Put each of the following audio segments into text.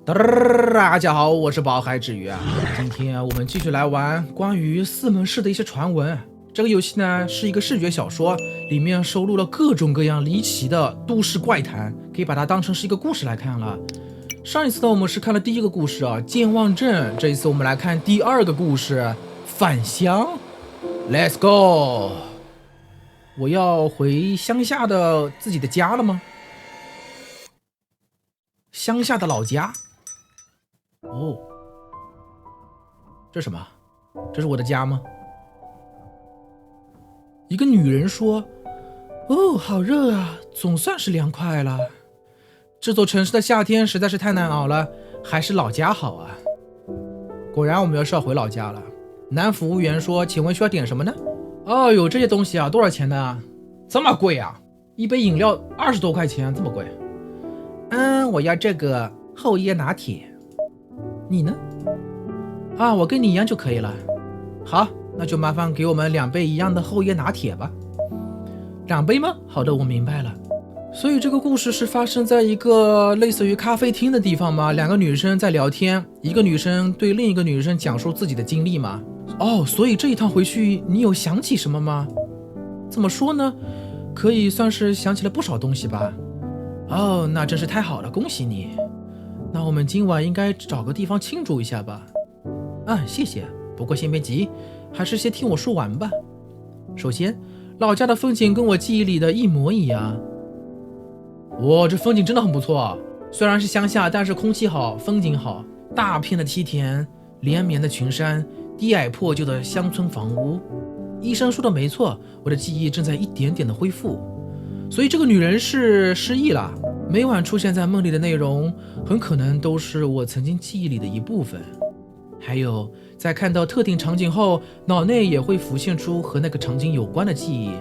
大家好，我是宝海之鱼啊。今天我们继续来玩关于四门市的一些传闻。这个游戏呢是一个视觉小说，里面收录了各种各样离奇的都市怪谈，可以把它当成是一个故事来看了。上一次呢我们是看了第一个故事啊，健忘症。这一次我们来看第二个故事，返乡。Let's go！ 我要回乡下的自己的家了吗？乡下的老家。哦，这是什么？这是我的家吗？一个女人说：“哦，好热啊，总算是凉快了。这座城市的夏天实在是太难熬了，还是老家好啊。”果然，我们是要回老家了。男服务员说：“请问需要点什么呢？”哦，有这些东西啊，多少钱呢？这么贵啊！一杯饮料20多块钱，这么贵？我要这个厚椰拿铁。你呢？啊，我跟你一样就可以了。好，那就麻烦给我们2杯一样的厚椰拿铁吧。2杯吗？好的，我明白了。所以这个故事是发生在一个类似于咖啡厅的地方吗？2个女生在聊天，一个女生对另一个女生讲述自己的经历吗？哦，所以这一趟回去你有想起什么吗？怎么说呢？可以算是想起了不少东西吧。哦，那真是太好了，恭喜你。那我们今晚应该找个地方庆祝一下吧。谢谢，不过先别急，还是先听我说完吧。首先，老家的风景跟我记忆里的一模一样。哇，这风景真的很不错，虽然是乡下，但是空气好，风景好，大片的梯田，连绵的群山，低矮破旧的乡村房屋。医生说的没错，我的记忆正在一点点的恢复。所以这个女人是失忆了，每晚出现在梦里的内容很可能都是我曾经记忆里的一部分。还有在看到特定场景后，脑内也会浮现出和那个场景有关的记忆。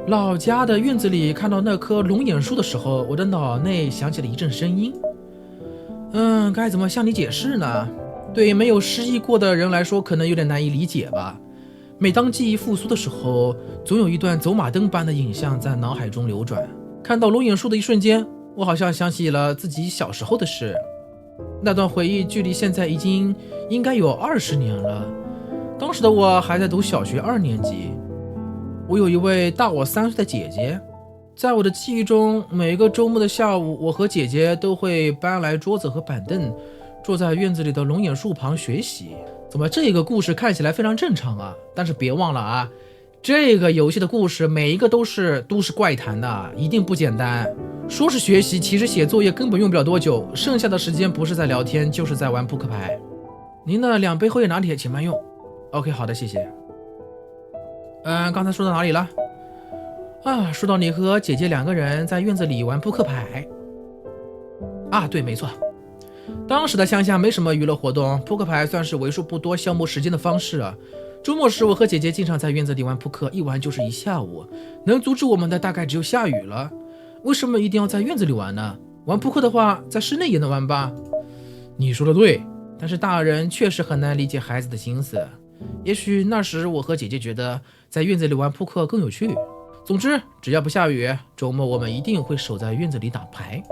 老家的院子里看到那棵龙眼树的时候，我的脑内响起了一阵声音。该怎么向你解释呢？对没有失忆过的人来说可能有点难以理解吧。每当记忆复苏的时候，总有一段走马灯般的影像在脑海中流转。看到龙眼树的一瞬间，我好像想起了自己小时候的事。那段回忆距离现在应该有20年了。当时的我还在读小学2年级。我有一位大我3岁的姐姐，在我的记忆中，每个周末的下午，我和姐姐都会搬来桌子和板凳，坐在院子里的龙眼树旁学习。怎么这个故事看起来非常正常啊？但是别忘了啊，这个游戏的故事每一个都是都市怪谈的，一定不简单。说是学习，其实写作业根本用不了多久，剩下的时间不是在聊天，就是在玩扑克牌。您的2杯厚椰拿铁请慢用。OK， 好的，谢谢。刚才说到哪里了？说到你和姐姐2个人在院子里玩扑克牌。对，没错。当时的乡下没什么娱乐活动，扑克牌算是为数不多消磨时间的方式啊。周末时，我和姐姐经常在院子里玩扑克，一玩就是1下午。能阻止我们的大概只有下雨了。为什么一定要在院子里玩呢？玩扑克的话，在室内也能玩吧？你说的对，但是大人确实很难理解孩子的心思。也许那时我和姐姐觉得在院子里玩扑克更有趣。总之，只要不下雨，周末我们一定会守在院子里打牌。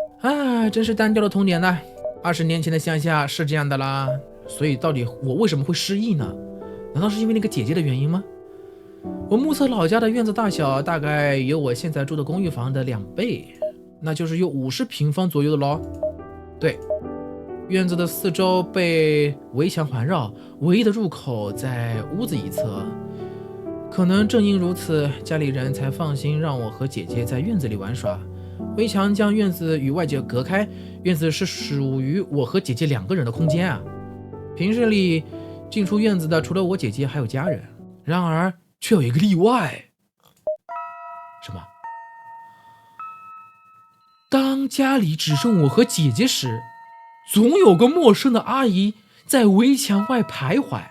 真是单调的童年呐。20年前的乡下是这样的啦。所以到底我为什么会失忆呢？难道是因为那个姐姐的原因吗？我目测老家的院子大小大概有我现在住的公寓房的2倍，那就是有50平方左右的咯。对，院子的4周被围墙环绕，唯一的入口在屋子一侧。可能正因如此，家里人才放心让我和姐姐在院子里玩耍。围墙将院子与外界隔开，院子是属于我和姐姐2个人的空间啊。平日里进出院子的除了我姐姐还有家人，然而却有一个例外。什么？当家里只剩我和姐姐时，总有个陌生的阿姨在围墙外徘徊。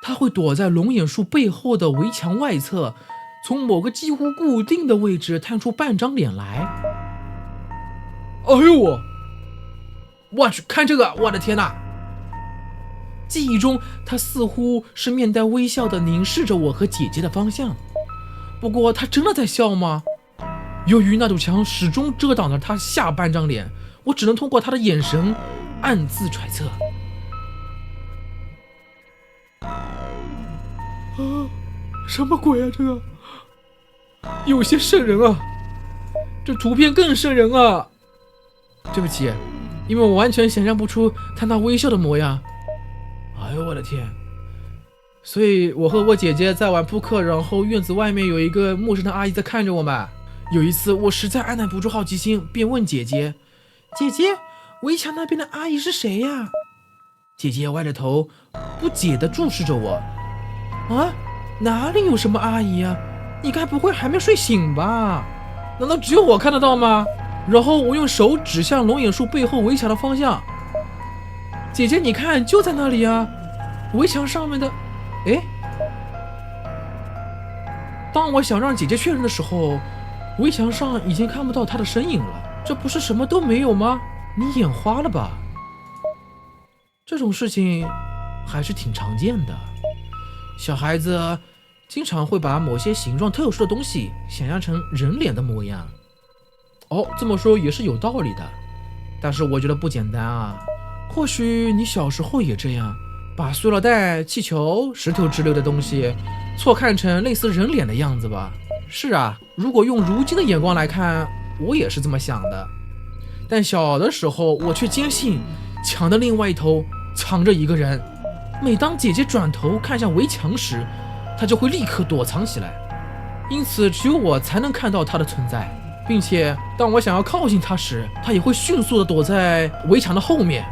她会躲在龙眼树背后的围墙外侧，从某个几乎固定的位置探出半张脸来。我去，看这个，我的天哪！记忆中，她似乎是面带微笑地凝视着我和姐姐的方向。不过，她真的在笑吗？由于那堵墙始终遮挡着她下半张脸，我只能通过她的眼神暗自揣测。什么鬼啊？这个有些瘆人啊，这图片更瘆人啊！对不起，因为我完全想象不出他那微笑的模样。哎呦我的天！所以我和我姐姐在玩扑克，然后院子外面有一个陌生的阿姨在看着我们。有一次我实在按捺不住好奇心，便问姐姐：“姐姐，围墙那边的阿姨是谁呀？”姐姐歪着头，不解地注视着我。啊，哪里有什么阿姨啊？你该不会还没睡醒吧？难道只有我看得到吗？然后我用手指向龙眼树背后围墙的方向。姐姐，你看，就在那里啊，围墙上面的。哎，当我想让姐姐确认的时候，围墙上已经看不到她的身影了。这不是什么都没有吗？你眼花了吧？这种事情还是挺常见的。小孩子经常会把某些形状特殊的东西想象成人脸的模样。哦，这么说也是有道理的，但是我觉得不简单啊。或许你小时候也这样，把塑料袋、气球、石头之类的东西错看成类似人脸的样子吧。是啊，如果用如今的眼光来看，我也是这么想的。但小的时候，我却坚信墙的另外一头藏着一个人。每当姐姐转头看向围墙时，她就会立刻躲藏起来，因此只有我才能看到她的存在，并且当我想要靠近她时，她也会迅速地躲在围墙的后面。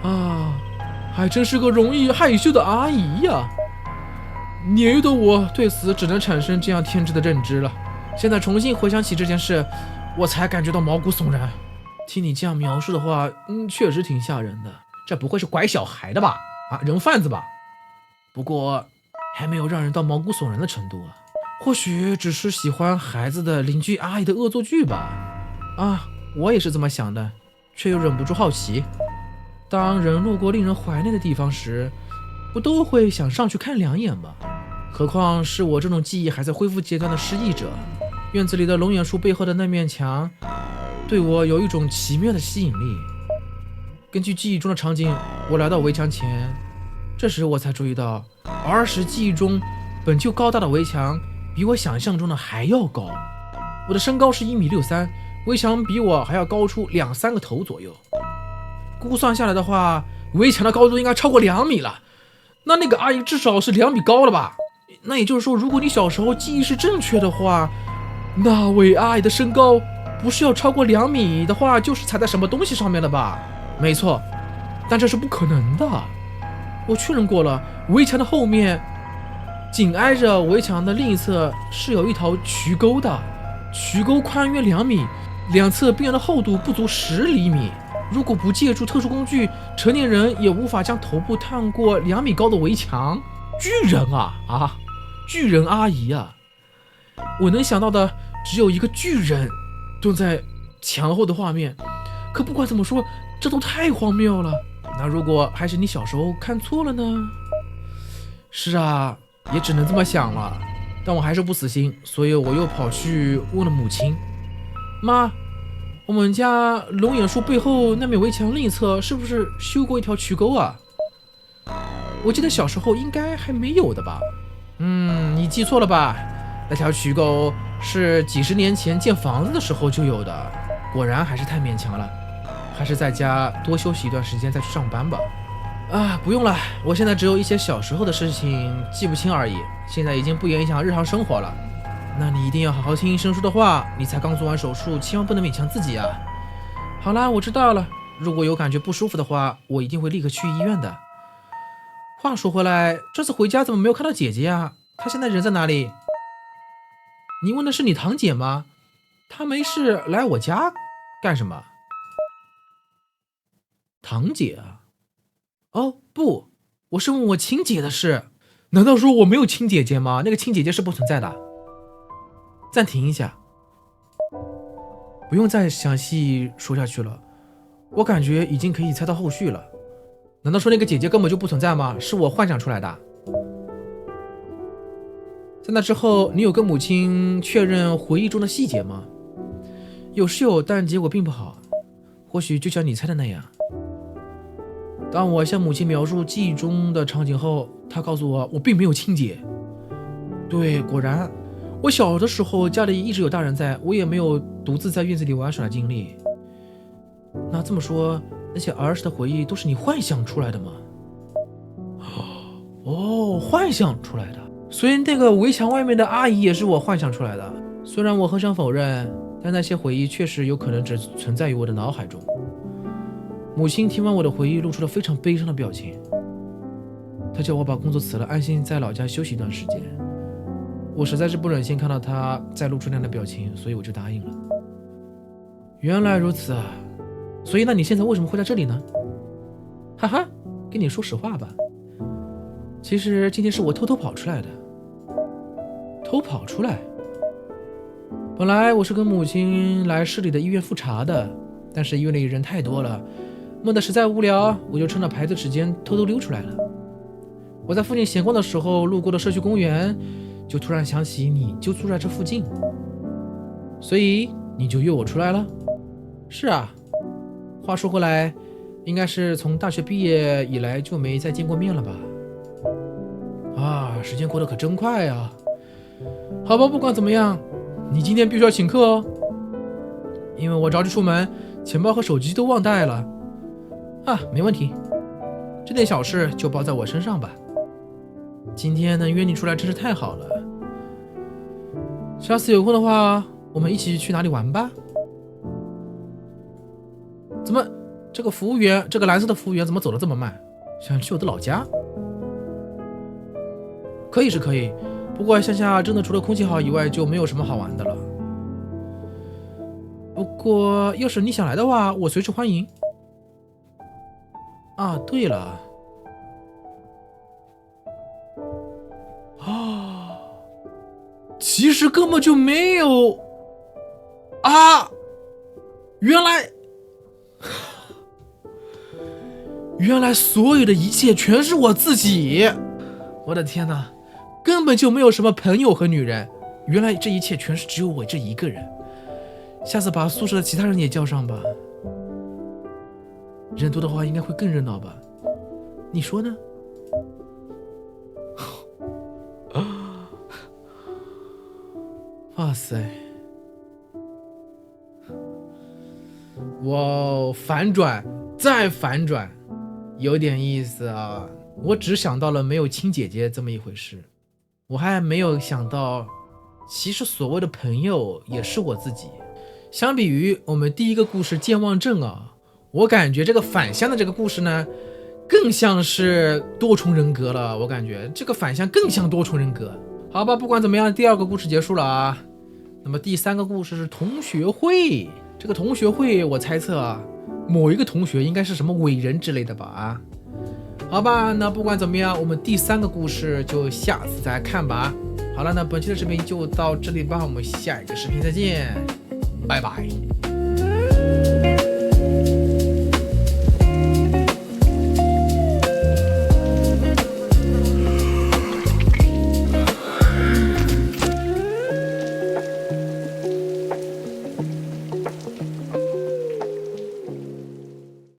啊，还真是个容易害羞的阿姨呀！年幼的我对此只能产生这样天真的认知了。现在重新回想起这件事，我才感觉到毛骨悚然。听你这样描述的话，确实挺吓人的。这不会是拐小孩的吧？啊，人贩子吧？不过还没有让人到毛骨悚然的程度啊。或许只是喜欢孩子的邻居阿姨的恶作剧吧。啊，我也是这么想的，却又忍不住好奇。当人路过令人怀念的地方时，不都会想上去看两眼吗？何况是我这种记忆还在恢复阶段的失忆者。院子里的龙眼树背后的那面墙对我有一种奇妙的吸引力。根据记忆中的场景，我来到围墙前，这时我才注意到儿时记忆中本就高大的围墙比我想象中的还要高。我的身高是1.63米，围墙比我还要高出2-3个头左右。估算下来的话，围墙的高度应该超过2米了。那个阿姨至少是2米高了吧？那也就是说，如果你小时候记忆是正确的话，那位阿姨的身高不是要超过2米的话，就是踩在什么东西上面了吧？没错，但这是不可能的。我确认过了，围墙的后面紧挨着围墙的另一侧是有一条渠沟的，渠沟宽约2米，两侧边缘的厚度不足10厘米。如果不借助特殊工具，成年人也无法将头部探过2米高的围墙。巨人啊，巨人阿姨啊！我能想到的只有一个巨人蹲在墙后的画面。可不管怎么说，这都太荒谬了。那如果还是你小时候看错了呢？是啊，也只能这么想了。但我还是不死心，所以我又跑去问了母亲：“妈，我们家龙眼树背后那面围墙另一侧是不是修过一条渠沟啊？我记得小时候应该还没有的吧？”你记错了吧？那条渠沟是几十年前建房子的时候就有的。果然还是太勉强了，还是在家多休息一段时间再去上班吧。啊，不用了，我现在只有一些小时候的事情记不清而已，现在已经不影响日常生活了。那你一定要好好听医生说的话，你才刚做完手术，千万不能勉强自己啊。好啦，我知道了，如果有感觉不舒服的话，我一定会立刻去医院的。话说回来，这次回家怎么没有看到姐姐啊？她现在人在哪里？你问的是你堂姐吗？她没事来我家干什么？堂姐啊？哦，不，我是问我亲姐的事。难道说我没有亲姐姐吗？那个亲姐姐是不存在的。暂停一下，不用再详细说下去了，我感觉已经可以猜到后续了。难道说那个姐姐根本就不存在吗？是我幻想出来的？在那之后，你有跟母亲确认回忆中的细节吗？有是有，但结果并不好。或许就像你猜的那样。当我向母亲描述记忆中的场景后，她告诉我，我并没有亲姐。对，果然，我小的时候家里一直有大人在，我也没有独自在院子里玩耍的经历。那这么说，那些儿时的回忆都是你幻想出来的吗？哦，幻想出来的。所以那个围墙外面的阿姨也是我幻想出来的。虽然我很想否认，但那些回忆确实有可能只存在于我的脑海中。母亲听完我的回忆，露出了非常悲伤的表情。她叫我把工作辞了，安心在老家休息一段时间。我实在是不忍心看到她再露出那样的表情，所以我就答应了。原来如此啊，所以那你现在为什么会在这里呢？哈哈，跟你说实话吧，其实今天是我偷偷跑出来的。偷跑出来？本来我是跟母亲来市里的医院复查的，但是医院里人太多了，闷得实在无聊，我就趁着排队时间偷偷溜出来了。我在附近闲逛的时候，路过了社区公园，就突然想起你就住在这附近，所以你就约我出来了。是啊，话说回来，应该是从大学毕业以来就没再见过面了吧？啊，时间过得可真快啊！好吧，不管怎么样，你今天必须要请客哦，因为我着急出门，钱包和手机都忘带了。啊，没问题，这点小事就包在我身上吧。今天能约你出来真是太好了，下次有空的话，我们一起去哪里玩吧？怎么，这个服务员，这个蓝色的服务员怎么走得这么慢？想去我的老家？可以是可以，不过乡下真的除了空气好以外就没有什么好玩的了。不过要是你想来的话，我随时欢迎。啊，对了，其实根本就没有啊！原来所有的一切全是我自己！我的天哪，根本就没有什么朋友和女人，原来这一切全是只有我这一个人。下次把宿舍的其他人也叫上吧，人多的话应该会更热闹吧？你说呢？哇塞！哇，反转再反转，有点意思啊！我只想到了没有亲姐姐这么一回事，我还没有想到，其实所谓的朋友也是我自己。相比于我们第一个故事健忘症啊，我感觉这个返乡的这个故事呢，更像是多重人格了。我感觉这个返乡更像多重人格。好吧，不管怎么样，第二个故事结束了啊。那么第三个故事是同学会。这个同学会，我猜测啊，某一个同学应该是什么伟人之类的吧啊。好吧，那不管怎么样，我们第三个故事就下次再看吧。好了，那本期的视频就到这里吧，我们下一个视频再见，拜拜。